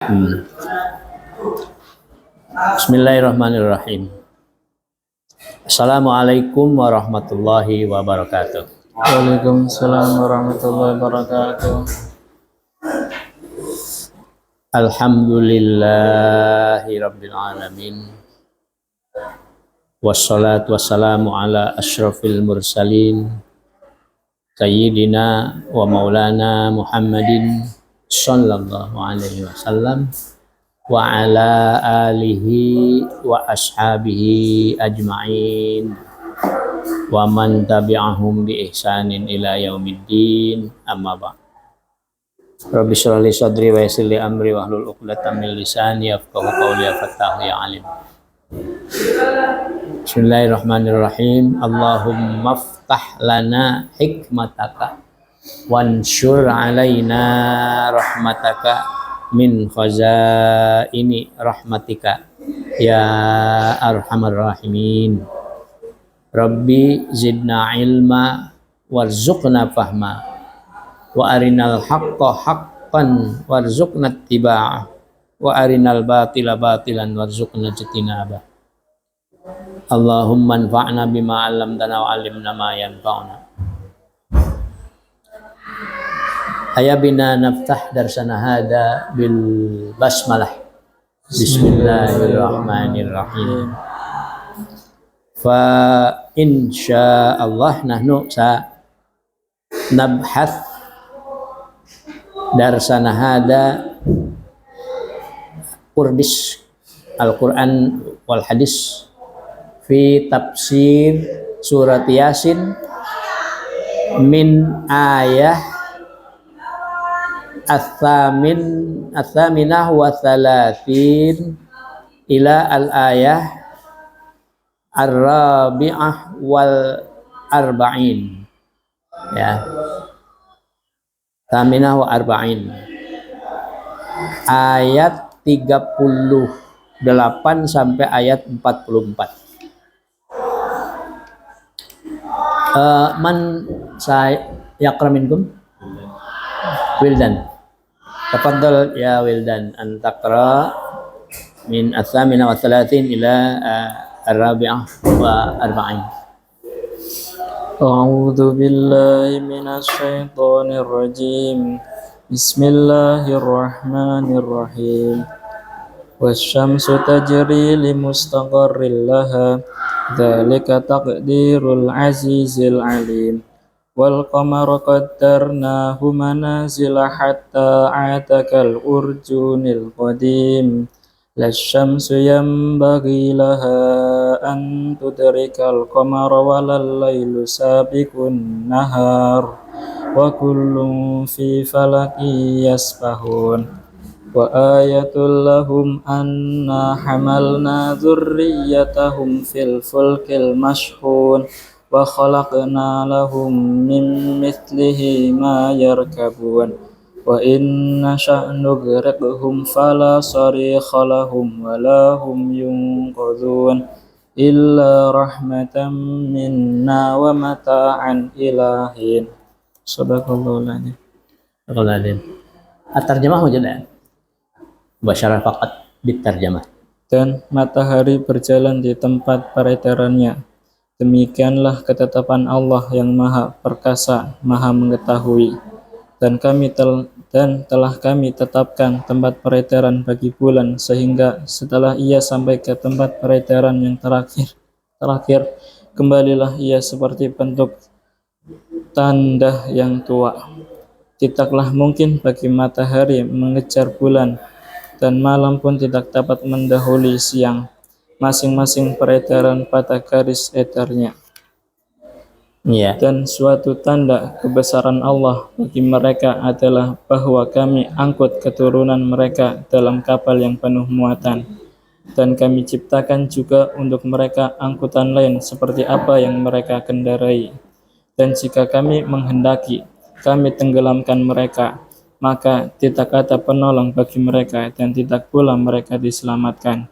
Bismillahirrahmanirrahim. Assalamualaikum warahmatullahi wabarakatuh. Waalaikumsalam warahmatullahi wabarakatuh. Alhamdulillahi rabbil alamin. Wassalatu wassalamu ala asyrafil mursalin Sayyidina wa maulana Muhammadin sallallahu alaihi wasallam wa ala alihi wa ashabihi ajma'in wa man tabi'ahum bi ihsanin ila yaumiddin, amma ba'd. Rabbi shrah li sadri wa yassir li amri wa hlul 'uqdatam min lisani yafqahu qawli fattahu ya alim. Bismillahirrahmanirrahim. Allahumma ftah lana hikmataka wansyur alaina rahmataka min khazaini rahmatika ya arhamar rahimin. Rabbi zidna ilma warzuqna fahma wa arinal haqqa haqqan warzuqna ittiba'ah wa arinal batila batilan warzuqna ijtinabah. Allahumma anfa'na bima 'allamtana wa 'allimna ma yanfa'una. Aya bina naftah darsana hada bil basmalah. Bismillahirrahmanirrahim. Fa insyaallah nahnu sa nabhath darsana hada Qurdis Al-Quran wal Hadis fi tafsir surat Yasin min ayah athaminah wa thalathin ila al-ayah ar-rabi'ah wal arba'in, ya, thaminah wa arba'in, ayat 38 sampai ayat 44. Man saya yakraminkum Wildan. Tafadhal ya Wildan an taqra min ats-tsamina wa thalathin ila ar-rabi'ah wa arba'in. A'udzu billahi minasy syaithanir rajim. Bismillahirrahmanirrahim. Wasyamsu tajri limustaqarril laha dzalika taqdirul azizil alim. Wal qamara qaddarnahu manazila hatta atakal urjunil qadim. Lasyamsu yanbaghi laha an tudrikal qamara walal lailu sabiqun nahar wa kullun fi falakin yasbahun. Wa ayatul lahum anna hamalna dzurriyyatahum fil fulkil mashhun wa khalaqna lahum min mithlihi ma yarkabun wa inna nasha' nughriqhum fala sarikha lahum wa lahum yunqadhun illa rahmatan minna wa mata'an ilahin. Sadaqallahul adzim. At-tarjamah wujud basyarah faqat bit-tarjamah. Dan matahari berjalan di tempat peredarannya. Demikianlah ketetapan Allah yang maha perkasa, maha mengetahui. Dan telah kami tetapkan tempat peredaran bagi bulan, sehingga setelah ia sampai ke tempat peredaran yang terakhir, kembalilah ia seperti bentuk tanda yang tua. Tidaklah mungkin bagi matahari mengejar bulan, dan malam pun tidak dapat mendahului siang, masing-masing peredaran pada garis edarnya. Ya. Dan suatu tanda kebesaran Allah bagi mereka adalah bahwa kami angkut keturunan mereka dalam kapal yang penuh muatan, dan kami ciptakan juga untuk mereka angkutan lain seperti apa yang mereka kendarai. Dan jika kami menghendaki, kami tenggelamkan mereka, maka tidak ada penolong bagi mereka dan tidak pula mereka diselamatkan,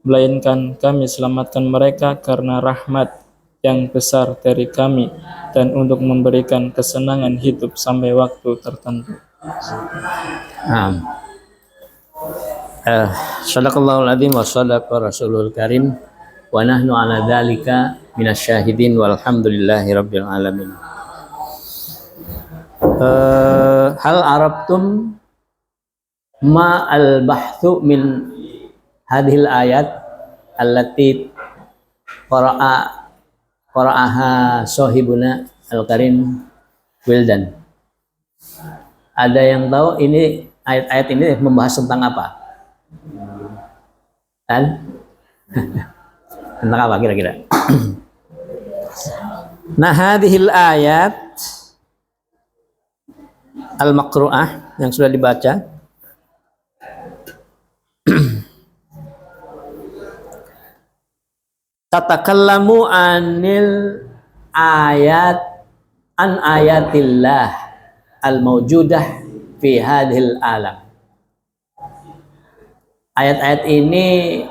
melainkan kami selamatkan mereka karena rahmat yang besar dari kami dan untuk memberikan kesenangan hidup sampai waktu tertentu. Shadaqallahul adzim wa shadaqa rasulul karim wa nahnu ala dzalika minasyahidin walhamdulillahi rabbil alamin. Hal arabtum ma al-bahthu min hadhil ayat allati qara'aha sahibuna al-karim Wildan. Ada yang tahu ini ayat-ayat ini membahas tentang apa? Kan? Tentang apa kira-kira? Nah, hadhil ayat al-maqru'ah yang sudah dibaca tatakallamu anil ayat an ayatillah al-mawjudah fi hadhil alam. Ayat-ayat ini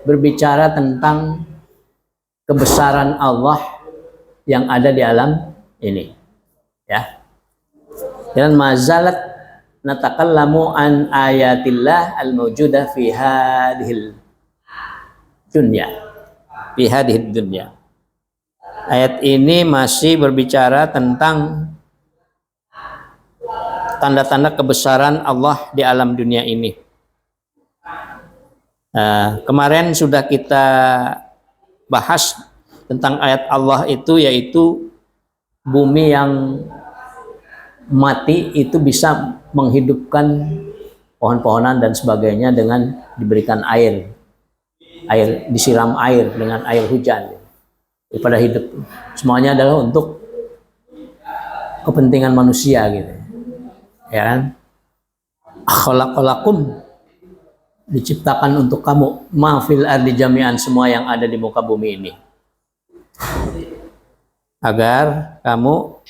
berbicara tentang kebesaran Allah yang ada di alam ini, ya. Dan mazalat natakallamu an ayatillah al-mawjudah fi hadhil dunya. Fi hadhil dunya. Ayat ini masih berbicara tentang tanda-tanda kebesaran Allah di alam dunia ini. Kemarin sudah kita bahas tentang ayat Allah itu, yaitu bumi yang mati itu bisa menghidupkan pohon-pohonan dan sebagainya dengan diberikan air disiram air dengan air hujan pada hidup. Semuanya adalah untuk kepentingan manusia gitu, ya kan? Khalaqalakum, diciptakan untuk kamu, ma'fil ardi jami'an, semua yang ada di muka bumi ini, agar kamu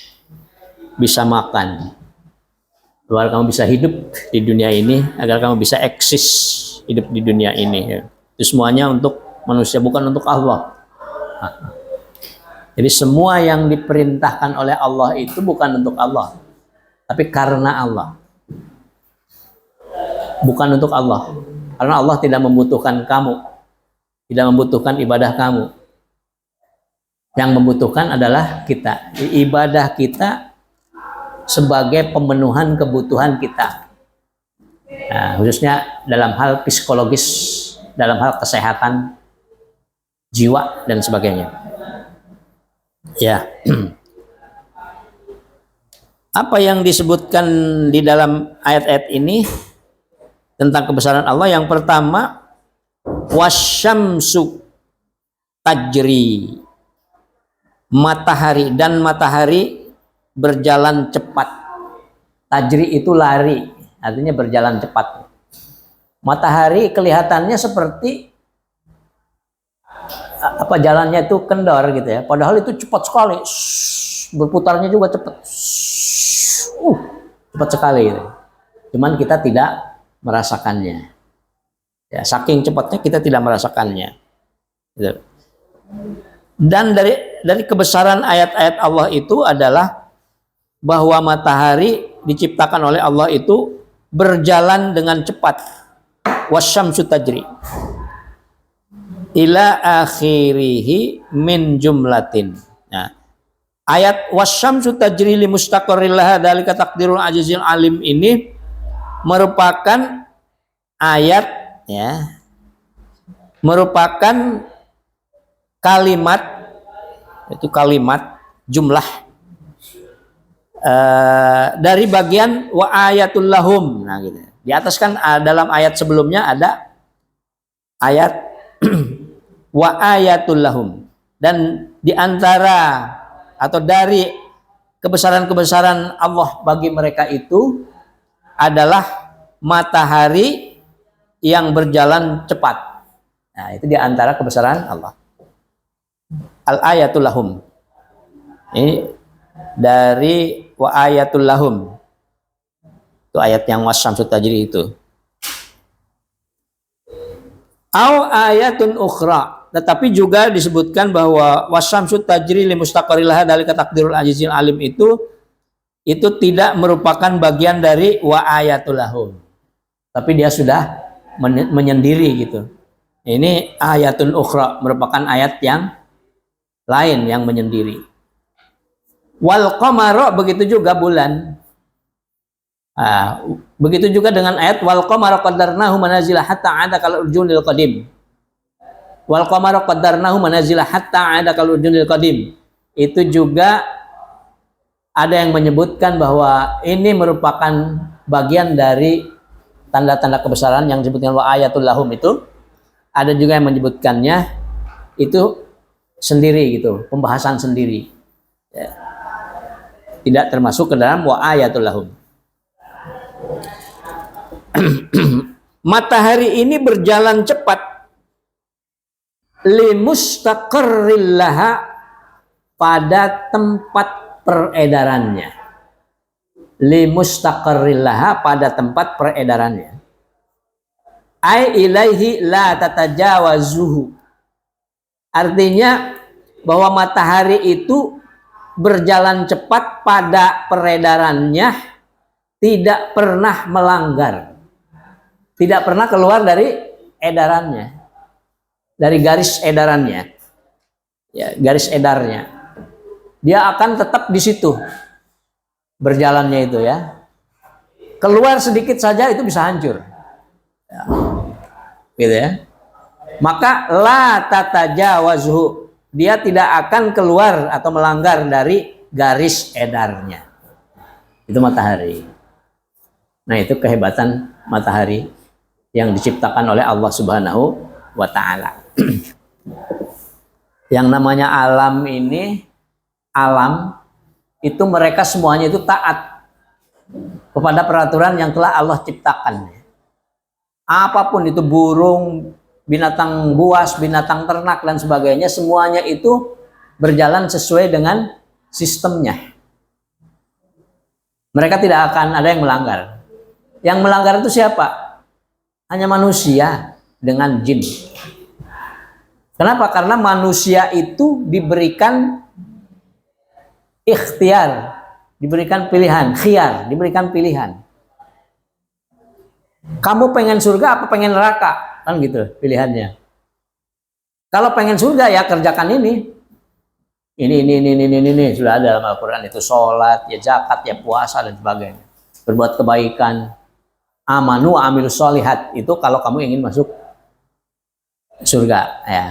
bisa makan, agar kamu bisa hidup di dunia ini, agar kamu bisa eksis hidup di dunia ini. Itu semuanya untuk manusia, bukan untuk Allah. Jadi semua yang diperintahkan oleh Allah itu bukan untuk Allah, tapi karena Allah, bukan untuk Allah. Karena Allah tidak membutuhkan kamu, tidak membutuhkan ibadah kamu. Yang membutuhkan adalah kita. Ibadah kita sebagai pemenuhan kebutuhan kita. Nah, khususnya dalam hal psikologis, dalam hal kesehatan jiwa dan sebagainya. Ya. Apa yang disebutkan di dalam ayat-ayat ini tentang kebesaran Allah? Yang pertama, wasyamsu tajri, matahari, dan matahari berjalan cepat. Tajri itu lari, artinya berjalan cepat. Matahari kelihatannya seperti apa, jalannya itu kendor gitu ya, padahal itu cepat sekali, berputarnya juga cepat, cepat sekali gitu. Cuman kita tidak merasakannya, ya, saking cepatnya kita tidak merasakannya gitu. Dan dari kebesaran ayat-ayat Allah itu adalah bahwa matahari diciptakan oleh Allah itu berjalan dengan cepat. Wasyamsu tajri ila akhirihi min jumlatin. Nah, ayat wasyamsu tajri li mustaqarrillah dzalika taqdirul azizil alim ini merupakan ayat, ya, merupakan kalimat, itu kalimat jumlah dari bagian wa ayatul lahum. Nah, gitu. Di atas kan dalam ayat sebelumnya ada ayat wa ayatul lahum, dan di antara atau dari kebesaran-kebesaran Allah bagi mereka itu adalah matahari yang berjalan cepat. Nah, itu di antara kebesaran Allah. Al ayatul lahum. Ini dari wa ayatul lahum. Itu ayat yang wasyamsu tajri itu. Au ayatun ukhra, tetapi juga disebutkan bahwa wasyamsu tajri li mustaqarrillah dzalika taqdirul azizil alim itu tidak merupakan bagian dari wa ayatul lahum. Tapi dia sudah menyendiri gitu. Ini ayatun ukhra, merupakan ayat yang lain yang menyendiri. Wal qamara, begitu juga bulan. Begitu juga dengan ayat wal qamara qaddarnahu manazila hatta 'ada kal urjunil qadim. Wal qamara qaddarnahu manazila hatta 'ada kal urjunil qadim. Itu juga ada yang menyebutkan bahwa ini merupakan bagian dari tanda-tanda kebesaran yang disebutkan wa ayatul lahum itu. Ada juga yang menyebutkannya itu sendiri gitu, pembahasan sendiri. Ya. Tidak termasuk ke dalam wa ayatul lahum. Matahari ini berjalan cepat limustaqarril laha, pada tempat peredarannya. Limustaqarril laha, pada tempat peredarannya. Ai ilaihi la tatajawazuhu. Artinya bahwa matahari itu berjalan cepat pada peredarannya, tidak pernah melanggar, tidak pernah keluar dari edarannya, dari garis edarannya, ya, garis edarnya. Dia akan tetap di situ berjalannya itu ya. Keluar sedikit saja itu bisa hancur, ya. Gitu ya. Maka la tatajawazuhu, dia tidak akan keluar atau melanggar dari garis edarnya. Itu matahari. Nah, itu kehebatan matahari yang diciptakan oleh Allah Subhanahu wa ta'ala. Yang namanya alam ini, alam itu mereka semuanya itu taat kepada peraturan yang telah Allah ciptakan. Apapun itu, burung, binatang buas, binatang ternak dan sebagainya, semuanya itu berjalan sesuai dengan sistemnya. Mereka tidak akan ada yang melanggar. Yang melanggar itu siapa? Hanya manusia dengan jin. Kenapa? Karena manusia itu diberikan ikhtiar, diberikan pilihan, khiyar, diberikan pilihan. Kamu pengen surga apa pengen neraka? Kan gitu pilihannya. Kalau pengen surga ya kerjakan ini. Ini sudah ada dalam Al-Quran, itu sholat, ya zakat, ya puasa dan sebagainya. Berbuat kebaikan, amanu amilus sholihat, itu kalau kamu ingin masuk surga ya.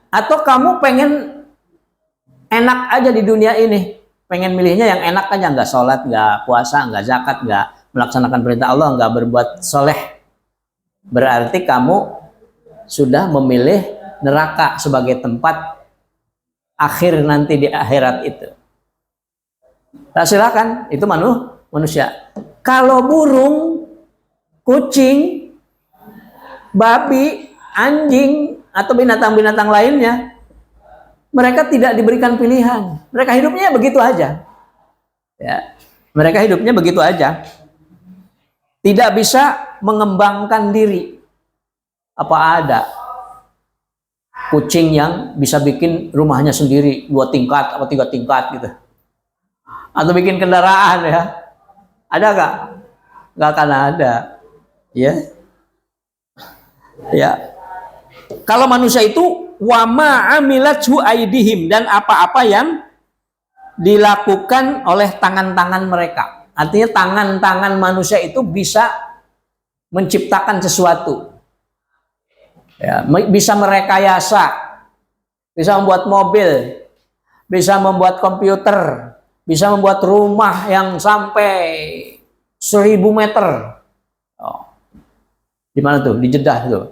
Atau kamu pengen enak aja di dunia ini, pengen milihnya yang enak aja, nggak sholat, nggak puasa, nggak zakat, nggak melaksanakan perintah Allah, nggak berbuat soleh, berarti kamu sudah memilih neraka sebagai tempat akhir nanti di akhirat itu. Nah, silakan, itu manusia. Kalau burung, kucing, babi, anjing, atau binatang-binatang lainnya, mereka tidak diberikan pilihan. Mereka hidupnya begitu aja. Ya, mereka hidupnya begitu aja. Tidak bisa mengembangkan diri. Apa ada kucing yang bisa bikin rumahnya sendiri 2 tingkat atau 3 tingkat gitu? Atau bikin kendaraan ya? Ada nggak? Nggak akan ada. Ya. Ya. Kalau manusia itu wama amilathu aidihim, dan apa-apa yang dilakukan oleh tangan-tangan mereka. Artinya tangan-tangan manusia itu bisa menciptakan sesuatu. Ya, bisa merekayasa, bisa membuat mobil, bisa membuat komputer, bisa membuat rumah yang sampai 1000 meter. Oh. Di mana tuh? Di Jeddah tuh.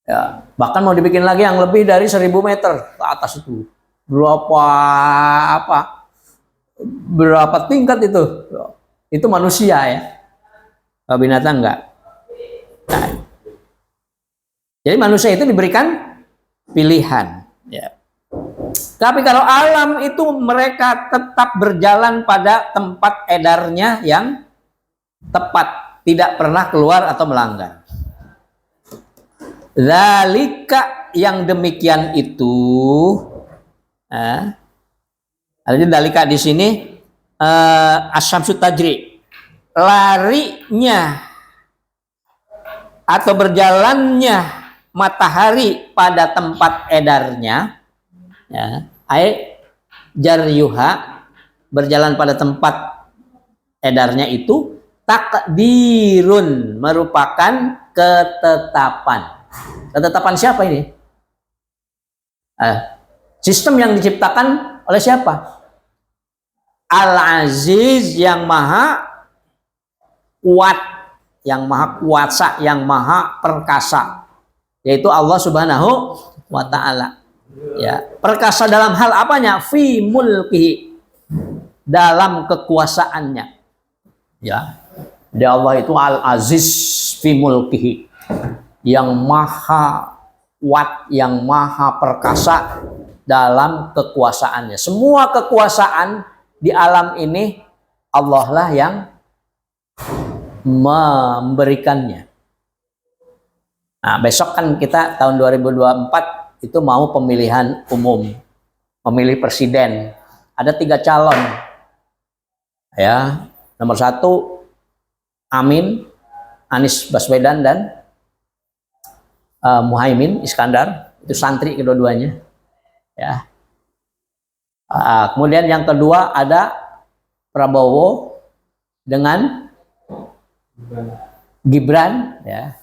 Ya, bahkan mau dibikin lagi yang lebih dari 1000 meter ke atas itu. Berapa tingkat itu? Itu manusia ya. Binatang enggak. Nah, jadi manusia itu diberikan pilihan. Ya. Tapi kalau alam itu mereka tetap berjalan pada tempat edarnya yang tepat, tidak pernah keluar atau melanggar. Zalika, yang demikian itu, artinya dalika di sini asyamsu tajri, larinya atau berjalannya matahari pada tempat edarnya, ya, jaryuha, berjalan pada tempat edarnya itu, takdirun, merupakan ketetapan. Ketetapan siapa ini? Sistem yang diciptakan oleh siapa? Al-Aziz, yang maha kuat, yang maha kuasa, yang maha perkasa, yaitu Allah Subhanahu wa ta'ala. Ya, perkasa dalam hal apanya? Fi mulkihi, dalam kekuasaannya. Ya, dia Allah itu Al-Aziz fi mulkihi, yang maha kuat, yang maha perkasa dalam kekuasaannya. Semua kekuasaan di alam ini Allah lah yang memberikannya. Nah, besok kan kita tahun 2024 itu mau pemilihan umum, memilih presiden. Ada 3 calon. Ya, nomor 1 Amin, Anies Baswedan, dan Muhaimin Iskandar. Itu santri kedua-duanya. Ya. Kemudian yang kedua ada Prabowo dengan Gibran. Ya.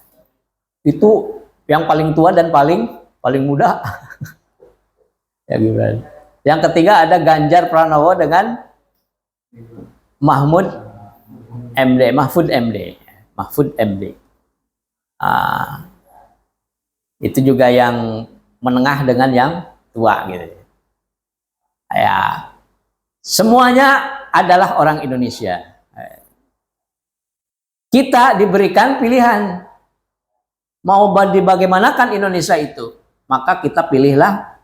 Itu yang paling tua dan paling muda. Ya, Gibran. Yang ketiga ada Ganjar Pranowo dengan Mahfud MD. Itu juga yang menengah dengan yang tua gitu. Ya, semuanya adalah orang Indonesia. Kita diberikan pilihan mau dibagaimanakan Indonesia itu, maka kita pilihlah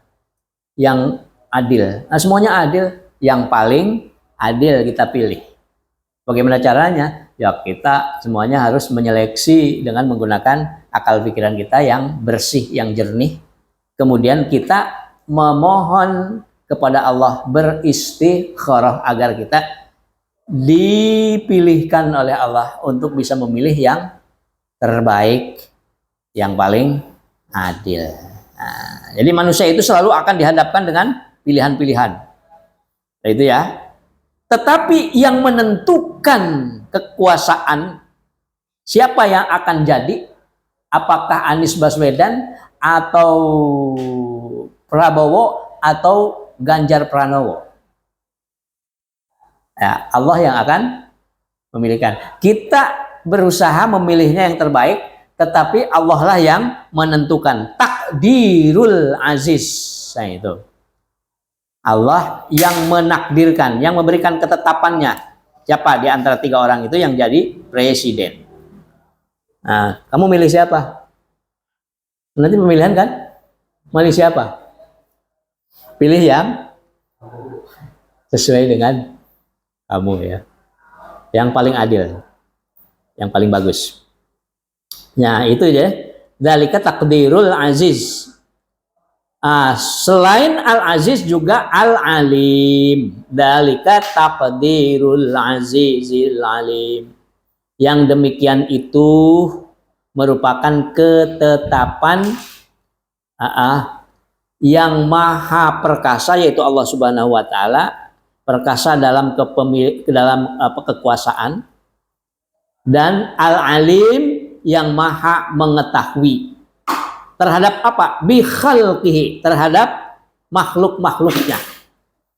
yang adil. Nah, semuanya adil, yang paling adil kita pilih. Bagaimana caranya? Ya, kita semuanya harus menyeleksi dengan menggunakan akal pikiran kita yang bersih, yang jernih. Kemudian kita memohon kepada Allah, beristikharah agar kita dipilihkan oleh Allah untuk bisa memilih yang terbaik, yang paling adil. Nah, jadi manusia itu selalu akan dihadapkan dengan pilihan-pilihan. Nah, itu ya. Tetapi yang menentukan kekuasaan, siapa yang akan jadi, apakah Anies Baswedan atau Prabowo atau Ganjar Pranowo? Ya, Allah yang akan memilihkan. Kita berusaha memilihnya yang terbaik, tetapi Allah lah yang menentukan. Takdirul Aziz. Nah, itu Allah yang menakdirkan, yang memberikan ketetapannya. Siapa di antara 3 orang itu yang jadi presiden? Nah, kamu milih siapa? Nanti pemilihan kan? Milih siapa? Pilih yang sesuai dengan kamu, ya. Yang paling adil, yang paling bagus. Nah, itu ya. Dzalika takdirul aziz. Selain Al-Aziz juga Al-Alim. Dzalika taqdirul azizil alim. Yang demikian itu merupakan ketetapan yang maha perkasa, yaitu Allah Subhanahu wa taala, perkasa dalam kekuasaan, dan Al-Alim yang maha mengetahui terhadap apa? Bi khalqihi, terhadap makhluk-makhluknya.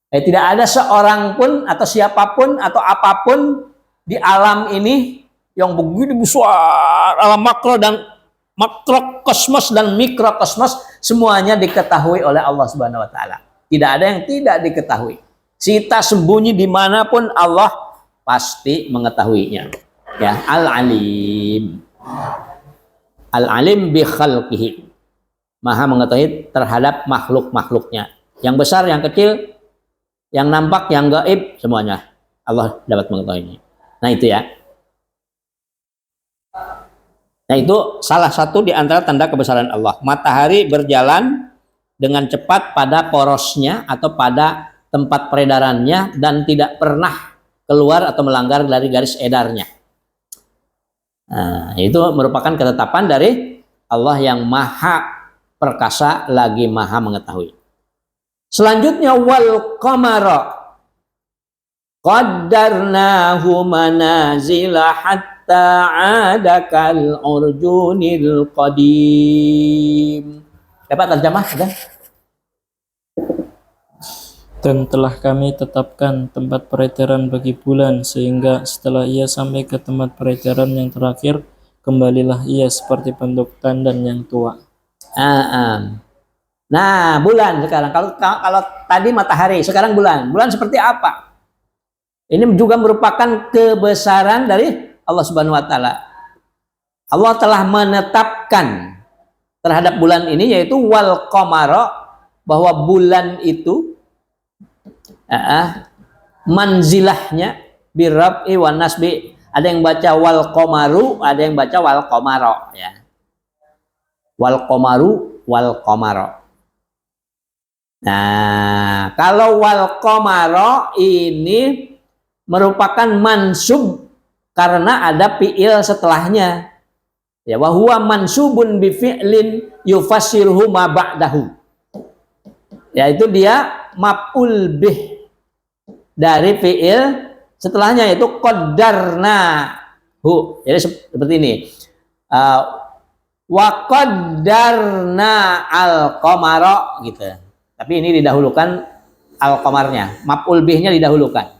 Tidak ada seorang pun atau siapapun atau apapun di alam ini yang begitu besar, alam makro dan makrokosmos dan mikrokosmos, semuanya diketahui oleh Allah Subhanahu wa taala. Tidak ada yang tidak diketahui. Kita sembunyi dimanapun, Allah pasti mengetahuinya. Ya, Al-Alim. Al-Alim bi khalqihi. Maha mengetahui terhadap makhluk-makhluknya. Yang besar, yang kecil, yang nampak, yang gaib, semuanya Allah dapat mengetahuinya. Nah, itu ya. Nah, itu salah satu di antara tanda kebesaran Allah. Matahari berjalan dengan cepat pada porosnya atau pada tempat peredarannya dan tidak pernah keluar atau melanggar dari garis edarnya. Nah, itu merupakan ketetapan dari Allah yang maha perkasa lagi maha mengetahui. Selanjutnya wal qamara qaddarnahu manazila hatta ada kal urjunil qadim. Dapat terjemah sudah? Dan telah kami tetapkan tempat peredaran bagi bulan, sehingga setelah ia sampai ke tempat peredaran yang terakhir, kembalilah ia seperti bentuk tandan yang tua. Nah, bulan sekarang. Kalau tadi matahari, sekarang bulan. Bulan seperti apa? Ini juga merupakan kebesaran dari Allah Subhanahu wa taala. Allah telah menetapkan terhadap bulan ini, yaitu wal qamara, bahwa bulan itu manzilahnya birab'i wan nasbi. Ada yang baca wal qamaru, ada yang baca wal qamara, ya. Wal qamaru wal qamara. Nah, kalau wal qamara ini merupakan mansub karena ada fi'il setelahnya. Ya, wa huwa mansubun bi fi'lin yufassiruhu ma ba'dahu. Yaitu dia maf'ul bih dari fi'il setelahnya, yaitu qaddarnahu. Jadi seperti ini. Wa qaddarna al-qamara gitu. Tapi ini didahulukan al-qamarnya, maf'ul bihnya didahulukan.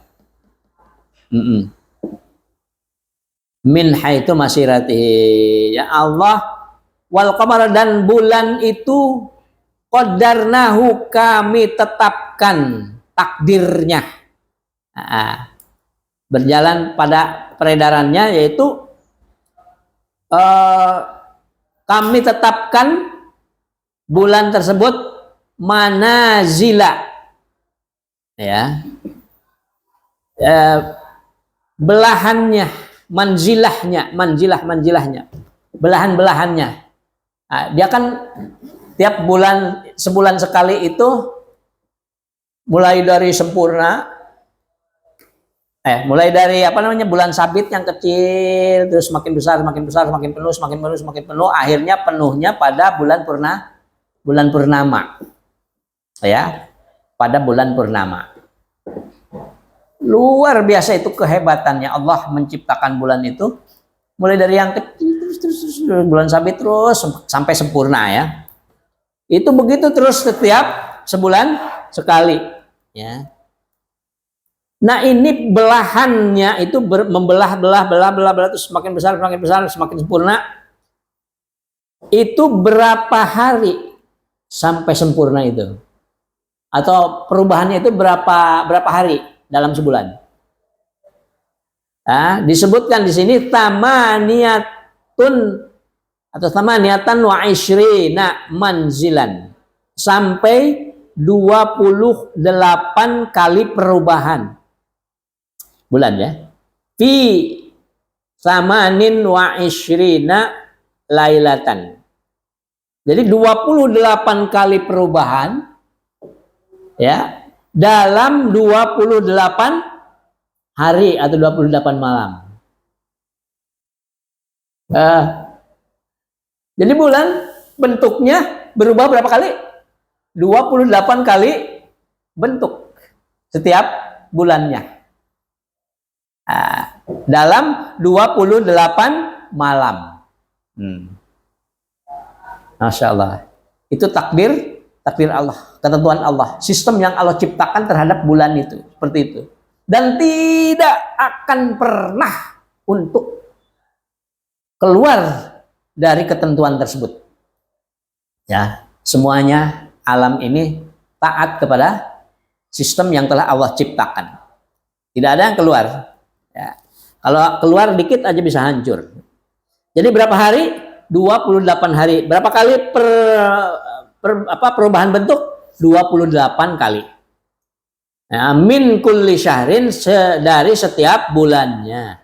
Min haitsu masiratihi. Ya Allah, wal qamara, dan bulan itu qaddarnahu, kami tetapkan takdirnya. Berjalan pada peredarannya, yaitu kami tetapkan bulan tersebut manazila, ya, belahannya, manzilahnya, belahan-belahannya. Nah, dia kan tiap bulan, sebulan sekali itu mulai dari sempurna, mulai dari bulan sabit yang kecil, terus semakin besar, semakin penuh, akhirnya penuhnya pada bulan purnama, ya, pada bulan purnama. Luar biasa itu kehebatannya Allah menciptakan bulan itu, mulai dari yang kecil terus bulan sabit terus sampai sempurna, ya. Itu begitu terus setiap sebulan sekali, ya. Nah, ini belahannya itu membelah terus semakin besar, semakin sempurna. Itu berapa hari sampai sempurna itu? Atau perubahannya itu berapa hari dalam sebulan? Disebutkan di sini tamaniyatun atau tamaniyatan wa ishrina manzilan, sampai 28 kali perubahan bulan, ya. Fi samanin wa ishrina lailatan. Jadi 28 kali perubahan, ya, dalam 28 hari atau 28 malam. Jadi bulan bentuknya berubah berapa kali? 28 kali bentuk setiap bulannya. Dalam 28 malam. Masya Allah. Itu takdir Allah, ketentuan Allah, sistem yang Allah ciptakan terhadap bulan itu, seperti itu. Dan tidak akan pernah untuk keluar dari ketentuan tersebut. Ya, semuanya alam ini taat kepada sistem yang telah Allah ciptakan. Tidak ada yang keluar. Ya. Kalau keluar dikit aja bisa hancur. Jadi berapa hari? 28 hari. Berapa kali perubahan bentuk? 28 kali. Ya, min kulli syahrin, dari setiap bulannya.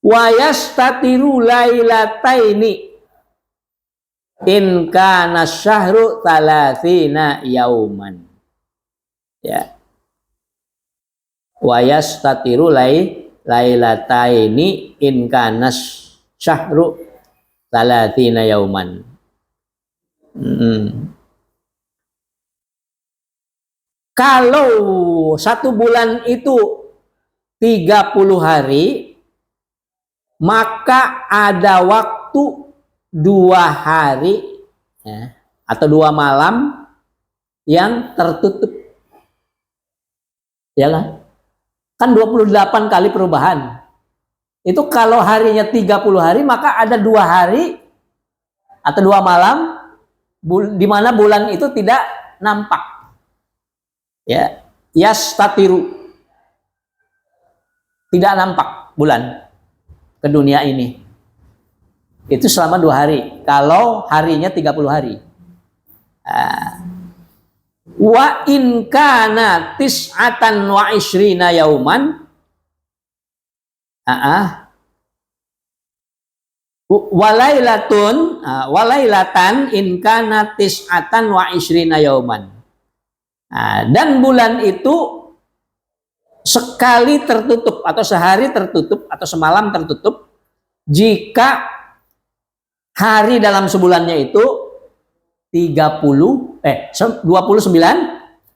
Wa yastatiru lailataini in kana syahru 30 yauman. Ya. Wa yastatiru lailataini in kana syahru salatina yauman. Kalau satu bulan itu 30 hari, maka ada waktu 2 hari ya, atau 2 malam yang tertutup. Ya kan 28 kali perubahan. Itu kalau harinya 30 hari, maka ada 2 hari atau 2 malam di mana bulan itu tidak nampak. Ya, yastatiru. Tidak nampak bulan ke dunia ini. Itu selama 2 hari. Kalau harinya 30 hari. Wa in kana tis'atan wa ishrina yauman. Walailatan in kana tis'atan wa ishrina yauman. Dan bulan itu sekali tertutup atau sehari tertutup atau semalam tertutup jika hari dalam sebulannya itu 29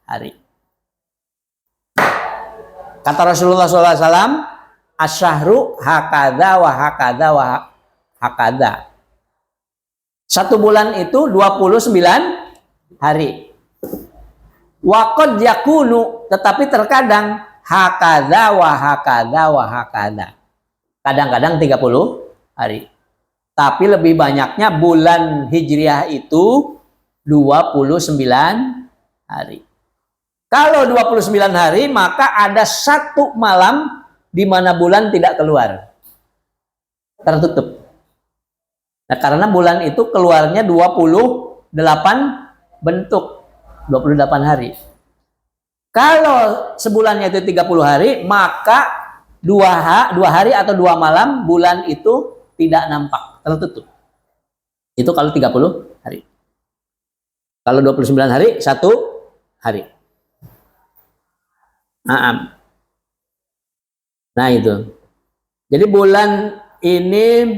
hari. Kata Rasulullah SAW, asyahru hakadha wa hakadha wa hakadha. Satu bulan itu 29 hari. Waqad yakunu, tetapi terkadang hakadha wa hakadha wa hakadha. Kadang-kadang 30 hari. Tapi lebih banyaknya bulan Hijriah itu 29 hari. Kalau 29 hari, maka ada satu malam di mana bulan tidak keluar. Tertutup. Nah, karena bulan itu keluarnya 28 bentuk. 28 hari. Kalau sebulannya itu 30 hari, maka 2 hari atau 2 malam bulan itu tidak nampak, tertutup. Itu kalau 30 hari. Kalau 29 hari, 1 hari. Nah itu. Jadi bulan ini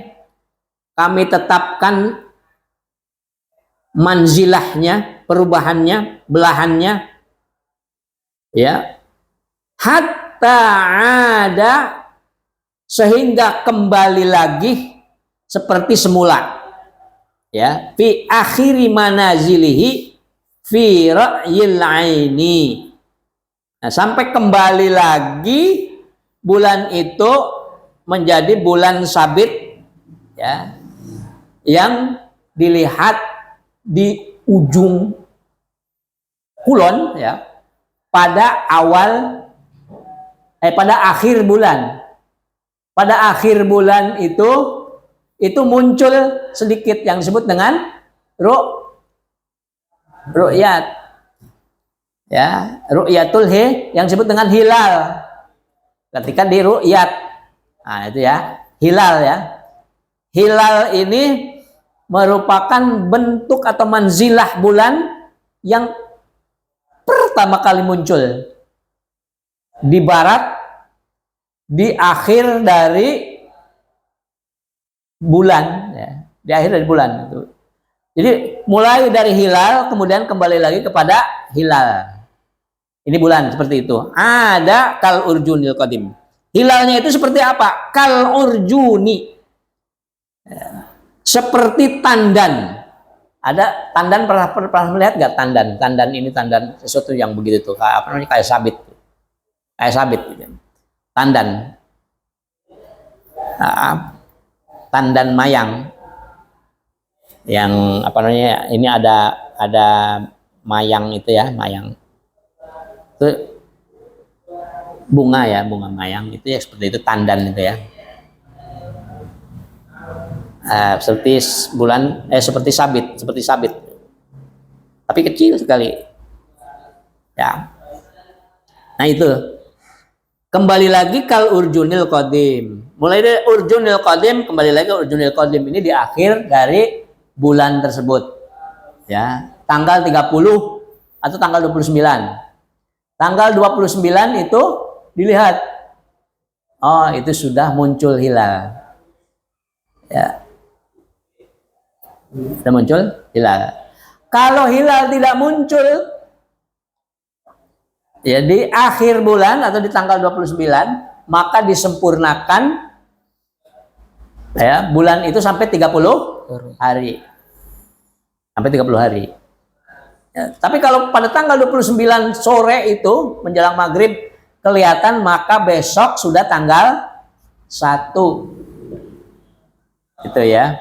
kami tetapkan manzilahnya, perubahannya, belahannya, ya, hatta ada, sehingga kembali lagi seperti semula, ya, fi akhiri manazilihi fi ra'yil aini. Nah, sampai kembali lagi bulan itu menjadi bulan sabit, ya, yang dilihat di ujung kulon, ya, pada akhir bulan. Pada akhir bulan itu muncul sedikit yang disebut dengan ru'yat, ya, ru'yatul yang disebut dengan hilal. Ketika di ru'yat, nah itu ya, hilal, ya. Hilal ini merupakan bentuk atau manzilah bulan yang pertama kali muncul di barat, di akhir dari bulan, ya, di akhir dari bulan. Jadi mulai dari hilal, kemudian kembali lagi kepada hilal. Ini bulan seperti itu. Ada kal urjunil qadim. Hilalnya itu seperti apa? Kal urjuni. Ya. Seperti tandan. Ada tandan, pernah melihat nggak tandan? Tandan ini tandan sesuatu yang begitu tuh, kayak apa namanya, kayak sabit. Kayak sabit gitu. Tandan. Tandan mayang. Yang apa namanya? Ini ada mayang itu, ya, mayang. Itu bunga, ya, bunga mayang itu, ya, seperti itu tandan itu, ya. Seperti bulan, seperti sabit, tapi kecil sekali, ya. Nah itu kembali lagi kal urjunil qadim, mulai dari urjunil qadim kembali lagi urjunil qadim, ini di akhir dari bulan tersebut, ya, tanggal 30 atau tanggal 29. Tanggal 29 itu dilihat oh itu sudah muncul hilal. Ya, sudah muncul hilal. Kalau hilal tidak muncul, ya di akhir bulan atau di tanggal 29, maka disempurnakan ya bulan itu sampai 30 hari. Sampai 30 hari. Ya, tapi kalau pada tanggal 29 sore itu menjelang maghrib kelihatan, maka besok sudah tanggal 1. Itu ya.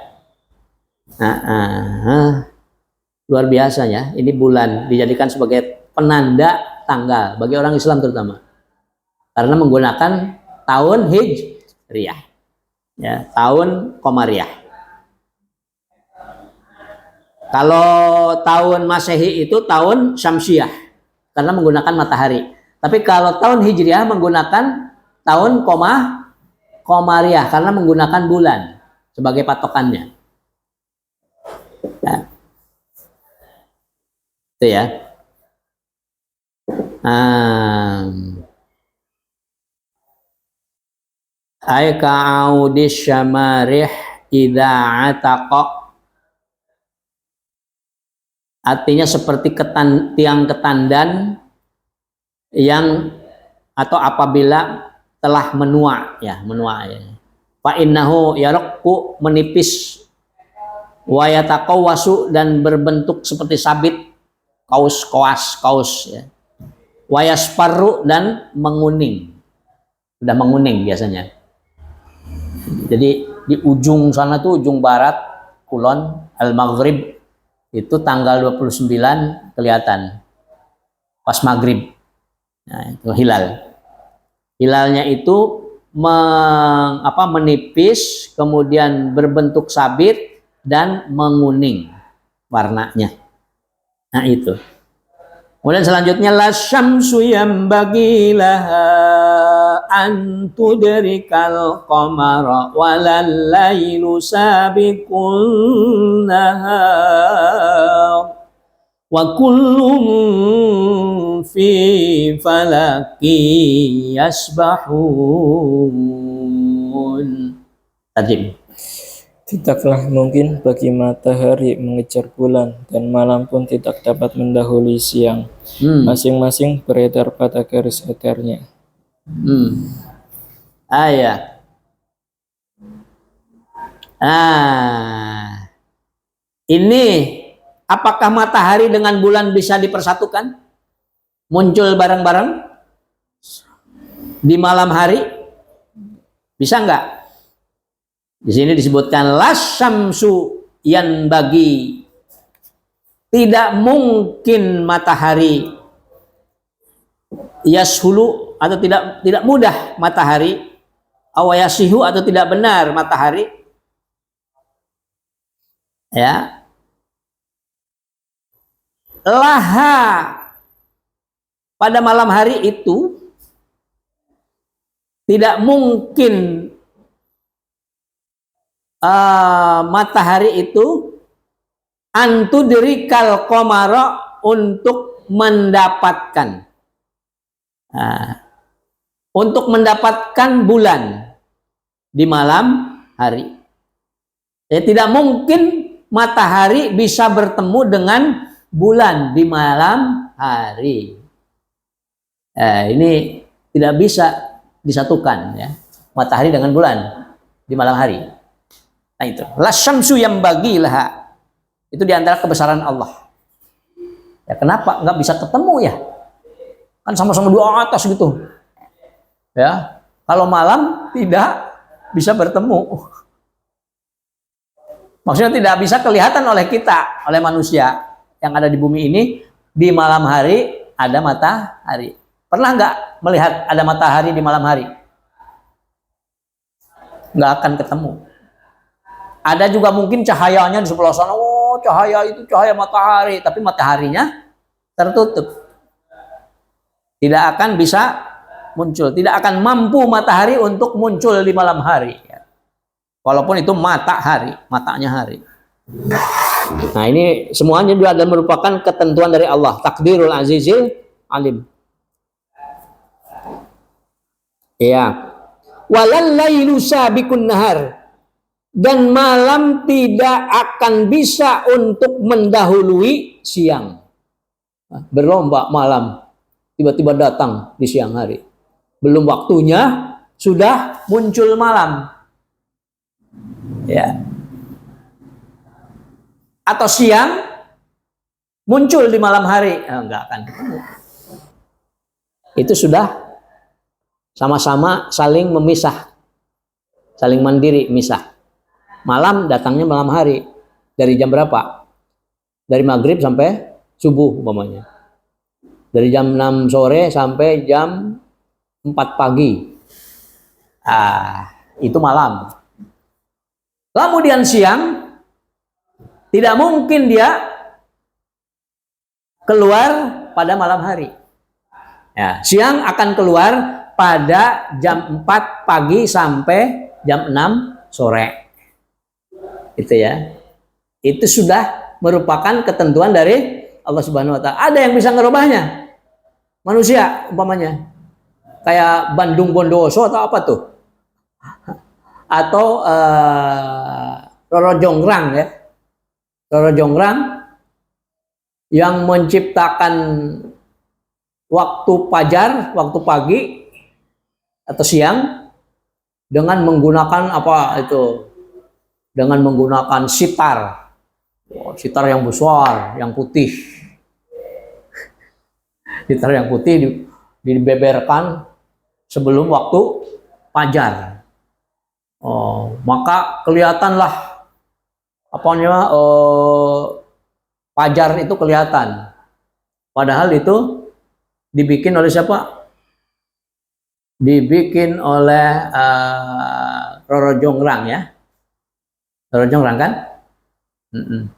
Luar biasa ya. Ini bulan dijadikan sebagai penanda tanggal bagi orang Islam terutama. Karena menggunakan tahun Hijriyah. Ya, tahun Komariah. Kalau tahun Masehi itu tahun Syamsiah karena menggunakan matahari. Tapi kalau tahun Hijriah menggunakan tahun Komariah karena menggunakan bulan sebagai patokannya. Ya. Itu ya. Ay ka'audis syamarih idza ataqa, artinya seperti tiang ketandan yang atau apabila telah menua ya, fa innahu yarqu, menipis, wa yataqawwasu, dan berbentuk seperti sabit, kaus ya, wa yasparru, dan menguning, sudah menguning biasanya. Jadi di ujung sana tuh, ujung barat kulon al-maghrib itu tanggal 29 kelihatan pas maghrib. Nah, itu hilal. Hilalnya itu menipis, kemudian berbentuk sabit dan menguning warnanya. Nah itu. Kemudian selanjutnya la syamsu yanbaghi laha an tudrikal qamara walal lailu sabiqun nahar wa kullun fi falaki yasbahun. Tajim. Tidaklah mungkin bagi matahari mengejar bulan, dan malam pun tidak dapat mendahului siang. Masing-masing beredar pada garis eternya. Ayat. Ini apakah matahari dengan bulan bisa dipersatukan? Muncul bareng-bareng di malam hari? Bisa enggak? Di sini disebutkan lasyamsu yanbaghi, tidak mungkin matahari, yashulu, atau tidak mudah matahari, awayasihu, atau tidak benar matahari, ya, laha, pada malam hari itu tidak mungkin matahari itu antudrikal qamara, untuk mendapatkan bulan di malam hari. Tidak mungkin matahari bisa bertemu dengan bulan di malam hari. Ini tidak bisa disatukan ya, matahari dengan bulan di malam hari. Nah itu, lasyamsu yanbaghi laha, itu diantara kebesaran Allah. Ya kenapa nggak bisa ketemu ya? Kan sama-sama di atas gitu. Ya, kalau malam tidak bisa bertemu. Maksudnya tidak bisa kelihatan oleh kita, oleh manusia yang ada di bumi ini. Di malam hari ada matahari. Pernah nggak melihat ada matahari di malam hari? Nggak akan ketemu. Ada juga mungkin cahayanya di sebelah sana, oh cahaya itu cahaya matahari, tapi mataharinya tertutup. Tidak akan bisa muncul, tidak akan mampu matahari untuk muncul di malam hari. Walaupun itu matahari, matanya hari. Nah ini semuanya juga adalah merupakan ketentuan dari Allah, takdirul azizil alim. Ya. walal lailu sabiqun nahar, dan malam tidak akan bisa untuk mendahului siang. Berlomba malam tiba-tiba datang di siang hari. Belum waktunya sudah muncul malam. Ya. Atau siang muncul di malam hari, enggak akan ketemu. Itu sudah sama-sama saling memisah, saling mandiri, misah. Malam datangnya malam hari. Dari jam berapa? Dari maghrib sampai subuh umpamanya. Dari jam 6 sore sampai jam 4 pagi. Itu malam. Kemudian siang, tidak mungkin dia keluar pada malam hari. Ya, siang akan keluar pada jam 4 pagi sampai jam 6 sore. Itu ya. Itu sudah merupakan ketentuan dari Allah Subhanahu wa taala. Ada yang bisa ngerubahnya? Manusia umpamanya. Kayak Bandung Bondowoso atau apa tuh? Atau Roro Jonggrang ya. Roro Jonggrang yang menciptakan waktu fajar, waktu pagi atau siang dengan menggunakan apa itu? Dengan menggunakan sitar. Sitar yang besar, yang putih. Sitar yang putih dibeberkan sebelum waktu fajar. Maka kelihatanlah fajar itu kelihatan. Padahal itu dibikin oleh siapa? Dibikin oleh Roro Jonggrang ya. Roro Jonggrang kan?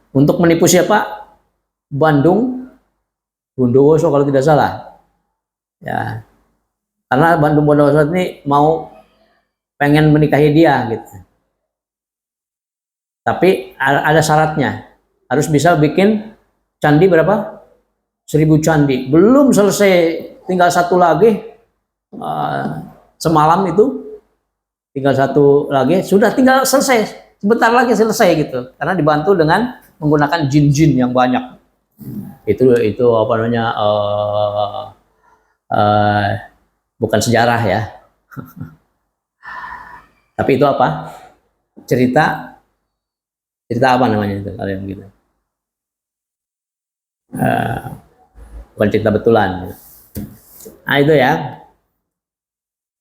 Untuk menipu siapa? Bandung Bondowoso kalau tidak salah. Ya. Karena Bandung Bondowoso ini pengen menikahi dia gitu. Tapi ada syaratnya. Harus bisa bikin candi berapa? 1000 candi. Belum selesai, tinggal satu lagi. Semalam itu tinggal satu lagi, sudah tinggal selesai. Sebentar lagi selesai gitu. Karena dibantu dengan menggunakan jin-jin yang banyak. Itu apa namanya? Bukan sejarah ya. Tapi itu apa? Cerita apa namanya itu kalian gitu? Bukan cerita betulan. Nah itu ya.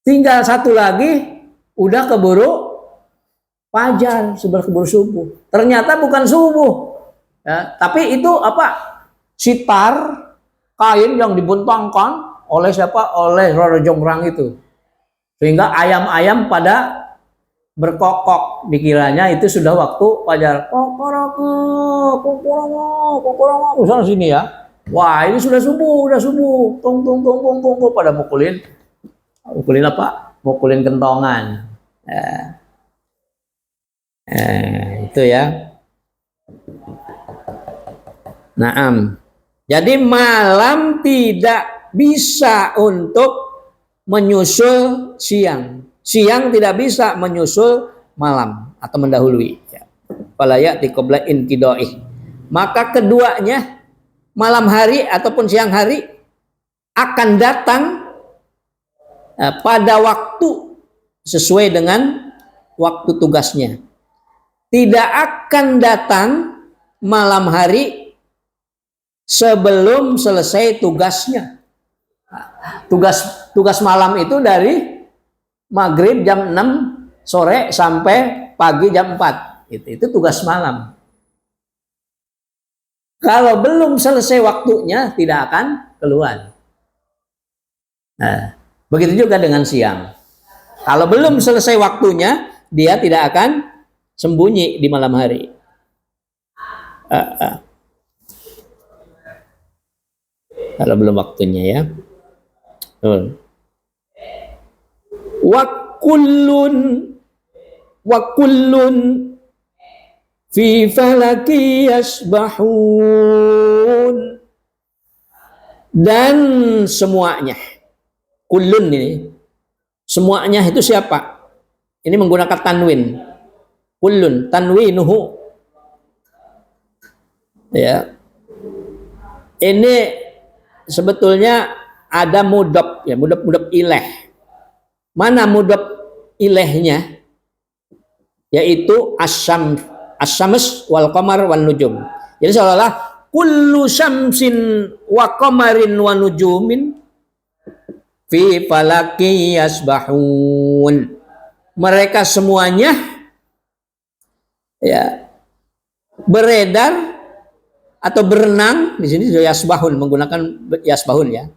Tinggal satu lagi, udah keburu fajar, sebelah keburu subuh. Ternyata bukan subuh, ya, tapi itu apa? Sitar, kain yang dibentangkan oleh siapa? Oleh Roro Jonggrang itu. Sehingga ayam-ayam pada berkokok, dikiranya itu sudah waktu fajar. Kokorongo, sana sini ya. Wah, ini sudah subuh. Tung pada mukulin apa? Mukulin kentongan. Itu ya. Naam. Jadi malam tidak bisa untuk menyusul siang. Siang tidak bisa menyusul malam atau mendahului. Fala ya'ti qabla inqida'ih. Maka keduanya, malam hari ataupun siang hari, akan datang pada waktu sesuai dengan waktu tugasnya. Tidak akan datang malam hari sebelum selesai tugasnya. Tugas malam itu dari maghrib jam 6 sore sampai pagi jam 4. Itu tugas malam. Kalau belum selesai waktunya tidak akan keluar. Nah, begitu juga dengan siang. Kalau belum selesai waktunya, dia tidak akan sembunyi di malam hari. Kalau belum waktunya ya. Wa kullun fi falaki yasbahun. Dan semuanya, kullun ini, semuanya itu siapa? Ini menggunakan tanwin. Kullun tanwinuhu. Ya. Ini sebetulnya ada mudhaf ya, mudhaf ilaih. Mana mudhaf ilaihnya? Yaitu asyams wal qamar wan nujum. Jadi seolah-olah kullu syamsin wa qamarin wa nujumin fi falaki yasbahun. Mereka semuanya ya beredar atau berenang, di sini yasbahun, menggunakan yasbahun ya.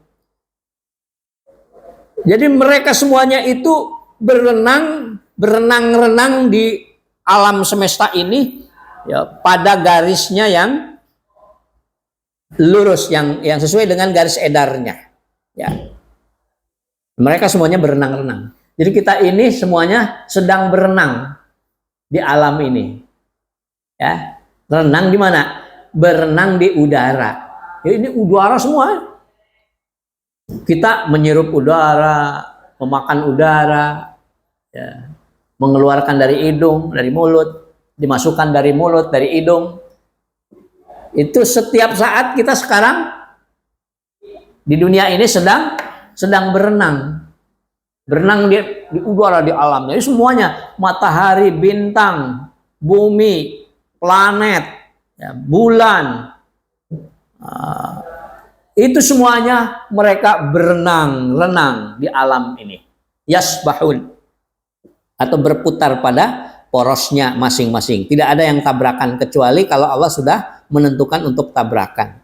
Jadi mereka semuanya itu berenang-renang di alam semesta ini ya, pada garisnya yang lurus, yang sesuai dengan garis edarnya ya. Mereka semuanya berenang-renang. Jadi kita ini semuanya sedang berenang di alam ini ya. Renang di mana? Berenang di udara ya, ini udara semua. Kita menghirup udara, memakan udara ya, mengeluarkan dari hidung, dari mulut, dimasukkan dari mulut, dari hidung. Itu setiap saat kita sekarang di dunia ini sedang berenang di udara, di alam. Jadi semuanya, matahari, bintang, bumi, planet, ya, bulan, itu semuanya mereka berenang-renang di alam ini. Yasbahun, atau berputar pada porosnya masing-masing. Tidak ada yang tabrakan kecuali kalau Allah sudah menentukan untuk tabrakan.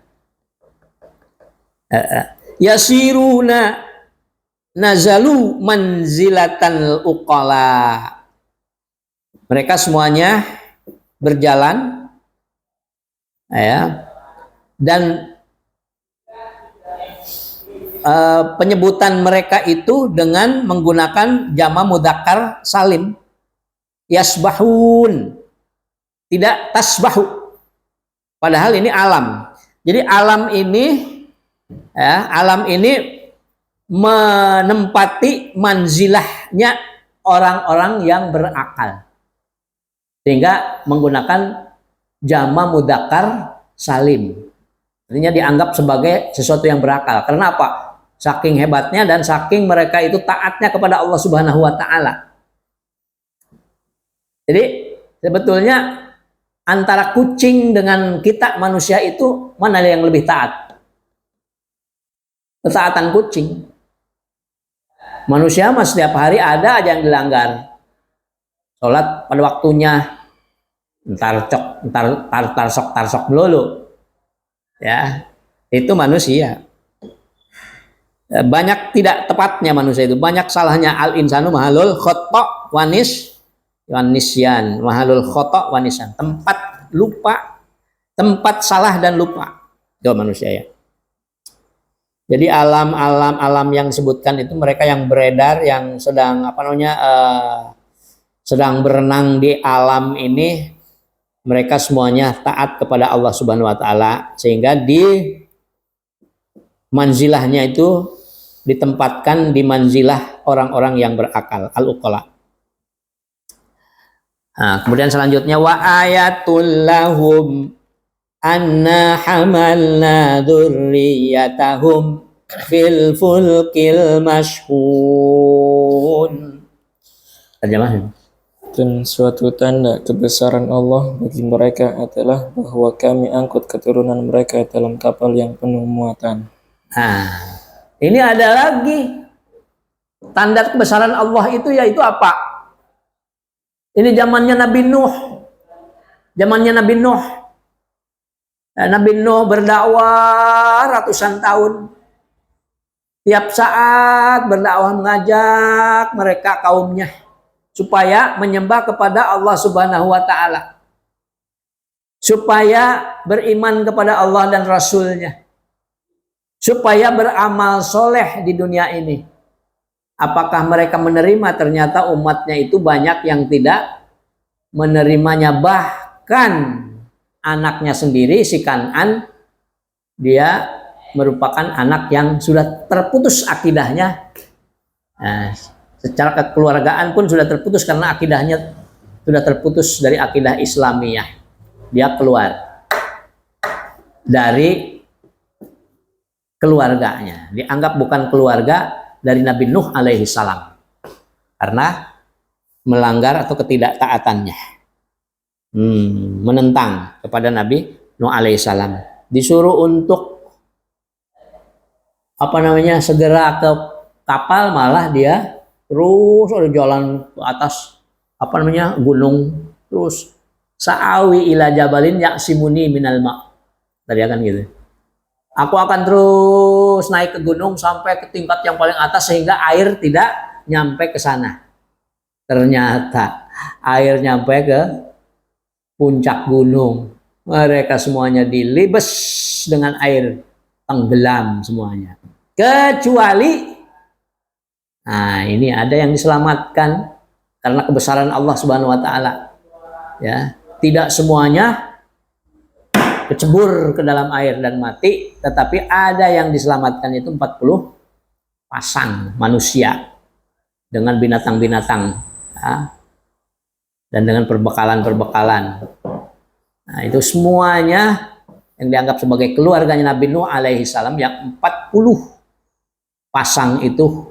Yasiruna nazalu manzilatan uqala. Mereka semuanya berjalan ya, dan penyebutan mereka itu dengan menggunakan jama mudzakkar salim. Yasbahun, tidak tasbahu. Padahal ini alam. Jadi alam ini ya, alam ini menempati manzilahnya orang-orang yang berakal. Sehingga menggunakan jama mudzakkar salim. Artinya dianggap sebagai sesuatu yang berakal. Karena apa? Saking hebatnya dan saking mereka itu taatnya kepada Allah Subhanahu wa taala. Jadi sebetulnya antara kucing dengan kita manusia itu mana yang lebih taat? Ketaatan kucing. Manusia mah setiap hari ada aja yang dilanggar. Sholat pada waktunya, entar sok melulu. Ya, itu manusia. Banyak tidak tepatnya manusia itu, banyak salahnya. Al insanu mahalul khotok wanisyan, mahalul khotok wanisyan, tempat lupa, tempat salah dan lupa itu manusia ya. Jadi alam yang disebutkan itu mereka yang beredar, yang sedang sedang berenang di alam ini, mereka semuanya taat kepada Allah Subhanahu wa taala, sehingga di manzilahnya itu ditempatkan di manzilah orang-orang yang berakal, al-uqala. Nah, kemudian selanjutnya wa ayatul lahum anna hamalna dzurriyyatahum fil fulkil mashhun. Terjemahan. Dan suatu tanda kebesaran Allah bagi mereka adalah bahwa kami angkut keturunan mereka dalam kapal yang penuh muatan. Nah, ini ada lagi tanda kebesaran Allah itu, yaitu apa? Ini zamannya Nabi Nuh. Zamannya Nabi Nuh. Nabi Nuh berdakwah ratusan tahun. Tiap saat berdakwah, mengajak mereka kaumnya supaya menyembah kepada Allah Subhanahu wa taala. Supaya beriman kepada Allah dan Rasul-Nya. Supaya beramal soleh di dunia ini. Apakah mereka menerima? Ternyata umatnya itu banyak yang tidak menerimanya. Bahkan anaknya sendiri, si Kan'an, dia merupakan anak yang sudah terputus akidahnya. Nah, Secara kekeluargaan pun sudah terputus karena akidahnya sudah terputus dari akidah Islamiyah. Dia keluar dari keluarganya, dianggap bukan keluarga dari Nabi Nuh alaihi salam karena melanggar atau ketidaktaatannya, menentang kepada Nabi Nuh alaihi salam. Disuruh untuk segera ke kapal, malah dia terus ada jalan ke atas gunung, terus sa'awi ila jabalin ya'simuni minal ma'. Tadi kan gitu. Aku akan terus naik ke gunung sampai ke tingkat yang paling atas sehingga air tidak nyampe ke sana. Ternyata air nyampe ke puncak gunung. Mereka semuanya dilibas dengan air, tenggelam semuanya. Kecuali, nah ini ada yang diselamatkan karena kebesaran Allah Subhanahu wa taala. Ya, tidak semuanya kecebur ke dalam air dan mati, tetapi ada yang diselamatkan itu 40 pasang manusia dengan binatang-binatang, ya, dan dengan perbekalan-perbekalan. Nah, itu semuanya yang dianggap sebagai keluarganya Nabi Nuh alaihi salam, yang 40 pasang itu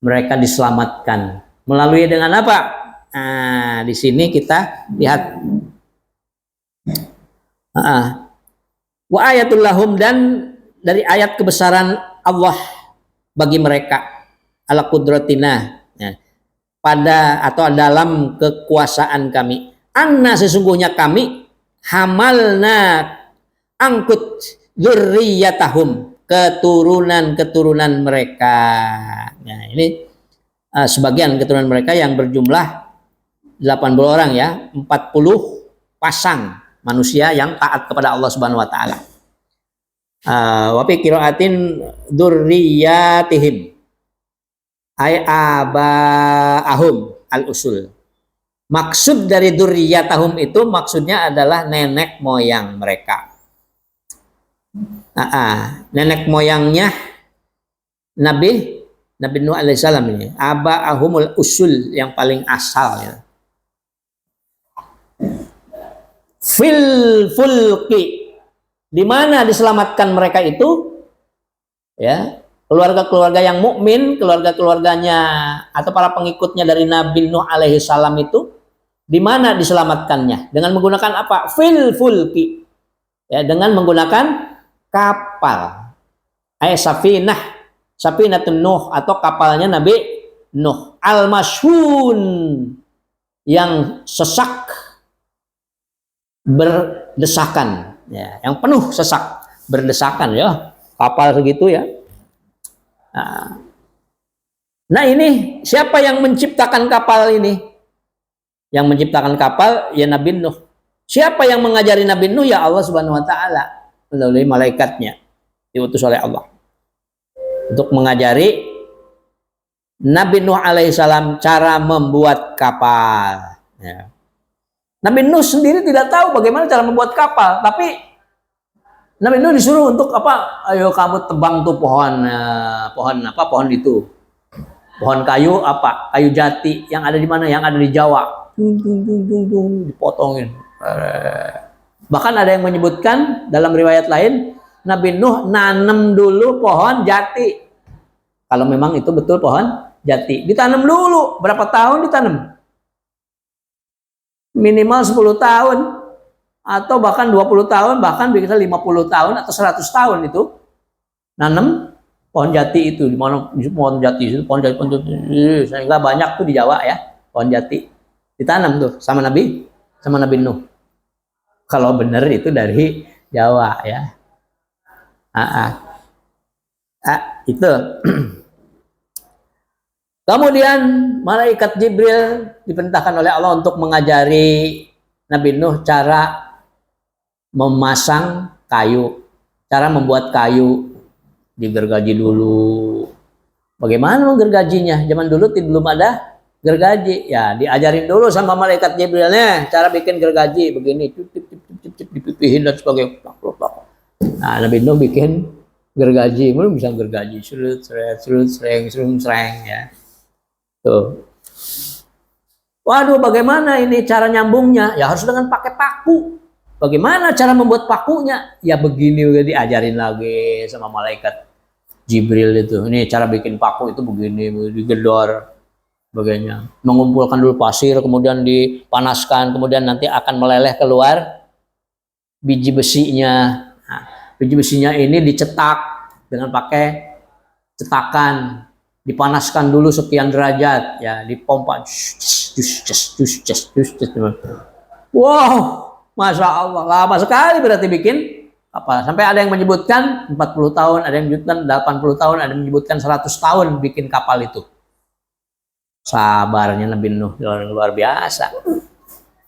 mereka diselamatkan. Melalui dengan apa? Nah, di sini kita lihat. Wa ayatul lahum, dan dari ayat kebesaran Allah bagi mereka, ala kudratina, ya, pada atau dalam kekuasaan kami, anna sesungguhnya kami, hamalna angkut dzurriyyatahum, keturunan mereka. Nah, ini sebagian keturunan mereka yang berjumlah 80 orang, ya, 40 pasang manusia yang taat kepada Allah Subhanahu wa taala. Wa fi qiraatin dzurriyyatihim ay abaahum al-usul. Maksud dari dzurriyyatahum itu maksudnya adalah nenek moyang mereka. Nenek moyangnya Nabi Nuh alaihissalam ini, abaahumul usul, yang paling asal, ya. Fil fulki, di mana diselamatkan mereka itu, ya, keluarga-keluarga yang mukmin, keluarga-keluarganya atau para pengikutnya dari Nabi Nuh alaihi salam itu, di mana diselamatkannya? Dengan menggunakan apa? Fil fulki, ya, dengan menggunakan kapal. Safinatun Nuh, atau kapalnya Nabi Nuh, al-mashhun, yang sesak berdesakan, ya, yang penuh sesak berdesakan, ya, kapal segitu, ya. Nah, ini siapa yang menciptakan kapal ini? Yang menciptakan kapal, ya, Nabi Nuh. Siapa yang mengajari Nabi Nuh? Ya, Allah Subhanahu wa taala melalui malaikatnya, diutus oleh Allah untuk mengajari Nabi Nuh alaihissalam cara membuat kapal, ya. Nabi Nuh sendiri tidak tahu bagaimana cara membuat kapal, tapi Nabi Nuh disuruh untuk apa? Ayo kamu tebang tuh pohon itu, pohon kayu, kayu jati yang ada di mana? Yang ada di Jawa, dipotongin. Bahkan ada yang menyebutkan dalam riwayat lain, Nabi Nuh nanam dulu pohon jati. Kalau memang itu betul pohon jati, ditanam dulu. Berapa tahun ditanam? Minimal 10 tahun, atau bahkan 20 tahun, bahkan bisa 50 tahun atau 100 tahun itu nanam pohon jati itu. Di mana pohon jati, sehingga banyak tuh di Jawa, ya, pohon jati ditanam tuh sama Nabi Nuh. Kalau benar itu dari Jawa, ya. Itu. Kemudian malaikat Jibril diperintahkan oleh Allah untuk mengajari Nabi Nuh cara memasang kayu, cara membuat kayu. Digergaji dulu. Bagaimana gergajinya? Zaman dulu belum ada gergaji, ya, diajarin dulu sama malaikat Jibrilnya cara bikin gergaji begini, dipipihin dan sebagainya. Nah, Nabi Nuh bikin gergaji, belum bisa gergaji, serut sereng, ya. Tuh. Waduh, bagaimana ini cara nyambungnya? Ya harus dengan pakai paku. Bagaimana cara membuat pakunya? Ya begini, udah diajarin lagi sama malaikat Jibril itu. Ini cara bikin paku itu begini, digedor, bagainya. Mengumpulkan dulu pasir, kemudian dipanaskan, kemudian nanti akan meleleh keluar biji besinya. Nah, biji besinya ini dicetak dengan pakai cetakan, dipanaskan dulu sekian derajat, ya, dipompa. Wow, Masya Allah, lama sekali berarti bikin apa? Sampai ada yang menyebutkan 40 tahun, ada yang menyebutkan 80 tahun, ada yang menyebutkan 100 tahun bikin kapal itu. Sabarnya Nabi Nuh luar biasa.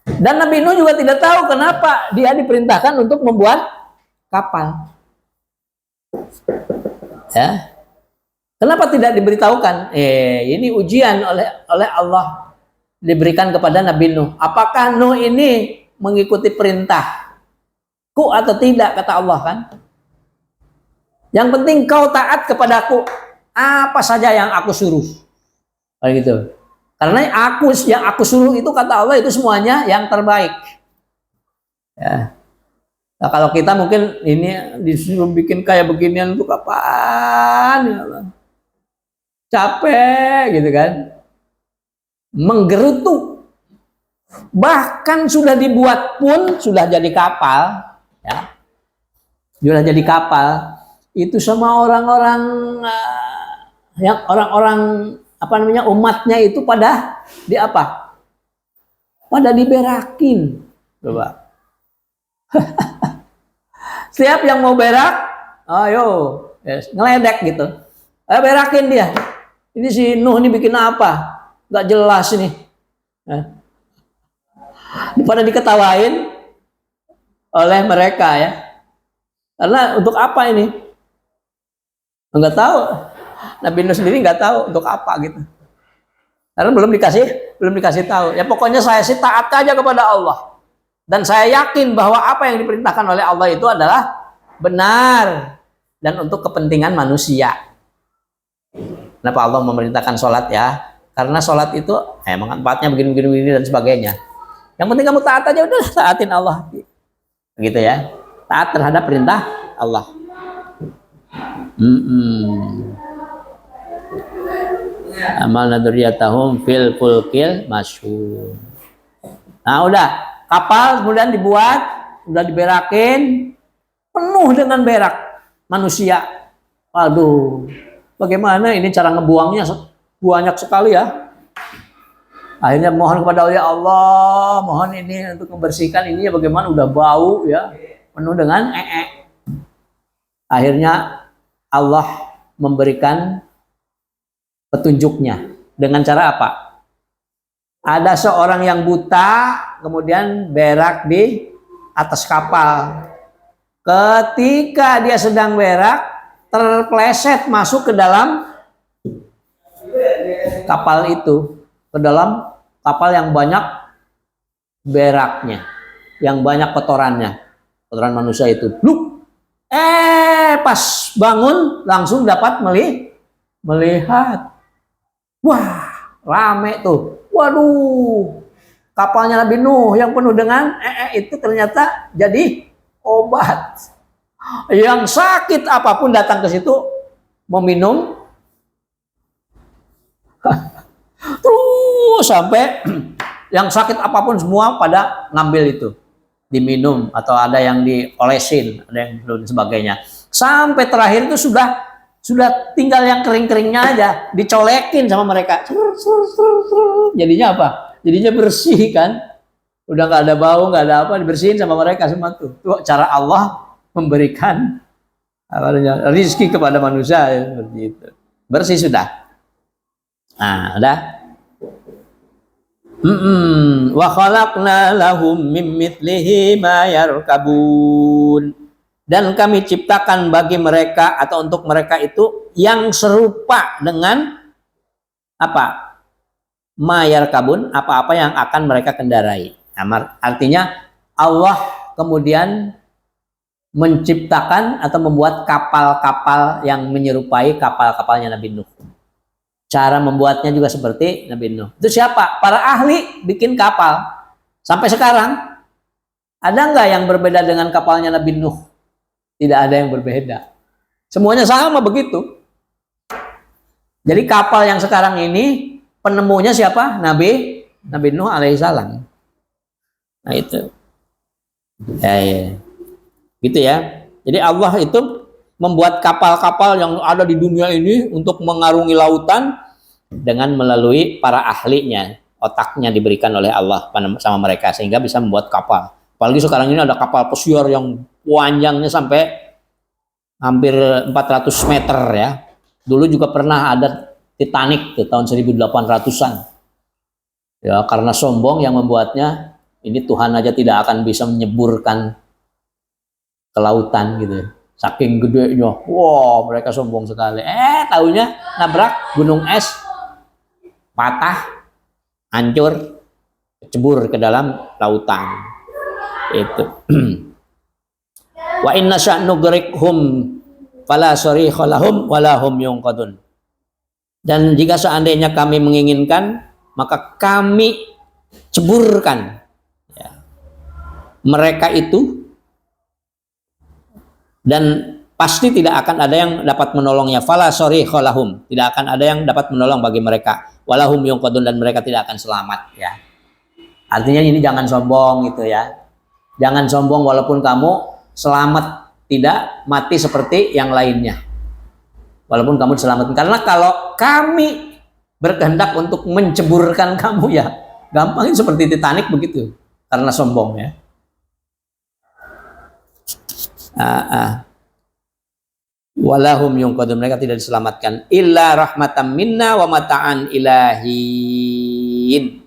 Dan Nabi Nuh juga tidak tahu kenapa dia diperintahkan untuk membuat kapal. Ya. Kenapa tidak diberitahukan? Ini ujian oleh Allah diberikan kepada Nabi Nuh. Apakah Nuh ini mengikuti perintahku atau tidak, kata Allah kan? Yang penting kau taat kepadaku, apa saja yang aku suruh. Kayak gitu. Karena yang aku suruh itu, kata Allah, itu semuanya yang terbaik. Ya. Nah, kalau kita mungkin ini disuruh bikin kayak beginian untuk apaan, ya Allah. Capek gitu kan, menggerutu, bahkan sudah dibuat pun sudah jadi kapal, ya, sudah jadi kapal itu sama orang-orang yang orang-orang apa namanya umatnya itu pada di apa? Pada diberakin, coba. Setiap yang mau berak, ayo, yes, ngeledek gitu, berakin dia. Ini si Nuh ini bikin apa? Gak jelas ini. Pada diketawain oleh mereka, ya. Karena untuk apa ini? Enggak tahu. Nabi Nuh sendiri nggak tahu untuk apa gitu. Karena belum dikasih tahu. Ya pokoknya saya sih taat aja kepada Allah. Dan saya yakin bahwa apa yang diperintahkan oleh Allah itu adalah benar dan untuk kepentingan manusia. Kenapa Allah memerintahkan sholat, ya? Karena sholat itu manfaatnya begini dan sebagainya. Yang penting kamu taat aja, udah taatin Allah, gitu ya. Taat terhadap perintah Allah. Amal nadriyatahum fil fulkil masyhur. Nah udah, kapal kemudian dibuat, udah diberakin, penuh dengan berak manusia. Waduh, bagaimana ini cara ngebuangnya? Banyak sekali, ya. Akhirnya mohon kepada Allah, mohon ini untuk membersihkan ini, ya, bagaimana udah bau, ya, penuh dengan Akhirnya Allah memberikan petunjuknya dengan cara apa? Ada seorang yang buta kemudian berak di atas kapal. Ketika dia sedang berak, terpleset masuk ke dalam kapal itu, ke dalam kapal yang banyak beraknya, yang banyak kotorannya, kotoran manusia itu. Pas bangun langsung dapat melihat, wah, rame tuh. Waduh, kapalnya Nabi Nuh yang penuh dengan itu ternyata jadi obat. Yang sakit apapun datang ke situ meminum terus sampai yang sakit apapun semua pada ngambil itu, diminum, atau ada yang diolesin, ada yang dan sebagainya. Sampai terakhir itu sudah tinggal yang kering-keringnya aja dicolekin sama mereka. Jadinya apa? Jadinya bersih kan? Udah nggak ada bau, nggak ada apa, dibersihin sama mereka semua tuh. Itu cara Allah memberikan rezeki kepada manusia, ya, seperti itu. Bersih sudah. Nah, udah. Wa khalaqna lahum mim mithlihi ma yarkabun. Dan kami ciptakan bagi mereka atau untuk mereka itu yang serupa dengan apa? Ma yarkabun, apa-apa yang akan mereka kendarai. Artinya Allah kemudian menciptakan atau membuat kapal-kapal yang menyerupai kapal-kapalnya Nabi Nuh. Cara membuatnya juga seperti Nabi Nuh. Itu siapa? Para ahli bikin kapal. Sampai sekarang, ada nggak yang berbeda dengan kapalnya Nabi Nuh? Tidak ada yang berbeda. Semuanya sama begitu. Jadi kapal yang sekarang ini, penemunya siapa? Nabi Nuh alaihissalam. Nah itu. Ya. Gitu ya. Jadi Allah itu membuat kapal-kapal yang ada di dunia ini untuk mengarungi lautan dengan melalui para ahlinya. Otaknya diberikan oleh Allah sama mereka sehingga bisa membuat kapal. Apalagi sekarang ini ada kapal pesiar yang panjangnya sampai hampir 400 meter ya. Dulu juga pernah ada Titanic di tahun 1800-an. Ya, karena sombong yang membuatnya, ini Tuhan aja tidak akan bisa menyeburkan ke lautan gitu. Saking gedenya. Wow, mereka sombong sekali. Taunya nabrak gunung es, patah, hancur, cebur ke dalam lautan. Itu. Wa inna sya'nugrikhum fala sarikha lahum wala hum yunqadun. Dan jika seandainya kami menginginkan, maka kami ceburkan ya, mereka itu, dan pasti tidak akan ada yang dapat menolongnya. Fala sarikha lahum, tidak akan ada yang dapat menolong bagi mereka. Wala hum yunqadun, dan mereka tidak akan selamat ya. Artinya ini jangan sombong gitu ya. Jangan sombong walaupun kamu selamat, tidak mati seperti yang lainnya. Walaupun kamu diselamatkan. Karena kalau kami berkehendak untuk menceburkan kamu ya gampang, seperti Titanic begitu. Karena sombong ya. Walahum yunqadun, mereka tidak diselamatkan. Illa rahmatan minna wa mata'an ilahin.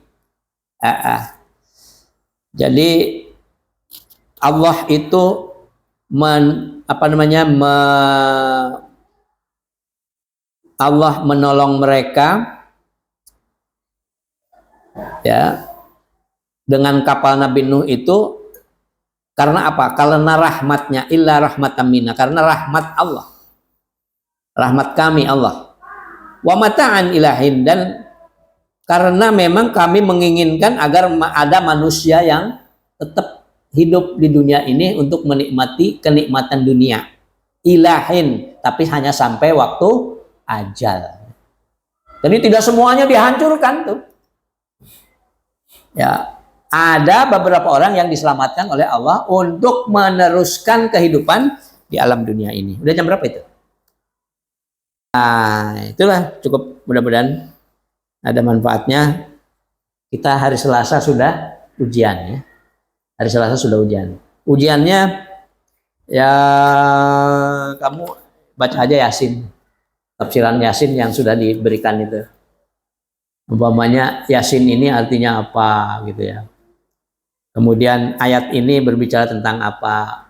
Jadi Allah itu Allah menolong mereka ya dengan kapal Nabi Nuh itu karena apa? Karena rahmatnya, illa rahmatan minna, karena rahmat Allah, rahmat kami Allah. Wa mata'an ilahin, dan karena memang kami menginginkan agar ada manusia yang tetap hidup di dunia ini untuk menikmati kenikmatan dunia. Ilahin, tapi hanya sampai waktu ajal. Jadi tidak semuanya dihancurkan tuh. Ya, ada beberapa orang yang diselamatkan oleh Allah untuk meneruskan kehidupan di alam dunia ini. Udah jam berapa itu? Nah, itulah cukup, mudah-mudahan ada manfaatnya. Kita hari Selasa sudah ujian ya. Hari Selasa sudah ujian. Ujiannya ya kamu baca aja Yasin. Tafsiran Yasin yang sudah diberikan itu. Umpamanya Yasin ini artinya apa gitu ya. Kemudian ayat ini berbicara tentang apa.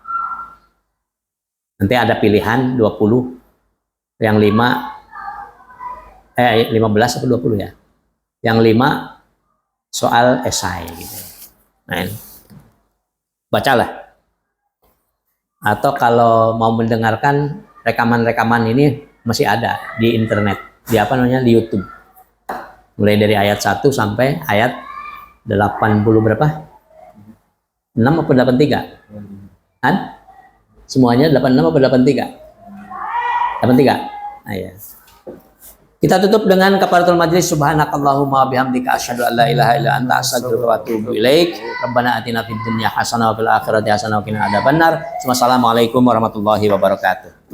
Nanti ada pilihan 20. Yang 15 atau 20 ya. Yang 5 soal esai gitu. Nah, bacalah. Atau kalau mau mendengarkan rekaman-rekaman ini masih ada di internet, di di YouTube. Mulai dari ayat 1 sampai ayat 80 berapa? 6 atau 83? Kan? Semuanya 86 atau 83? 83. Nah, ya. Kita tutup dengan kafaratul majlis. Subhanakallahumma bihamdika asyhadu an la ilaha illa anta astaghfiruka wa atubu ilaik. Rabbana atina fid dunya hasanah wa fil akhirati hasanah wa qina adzabannar. Wassalamualaikum warahmatullahi wabarakatuh.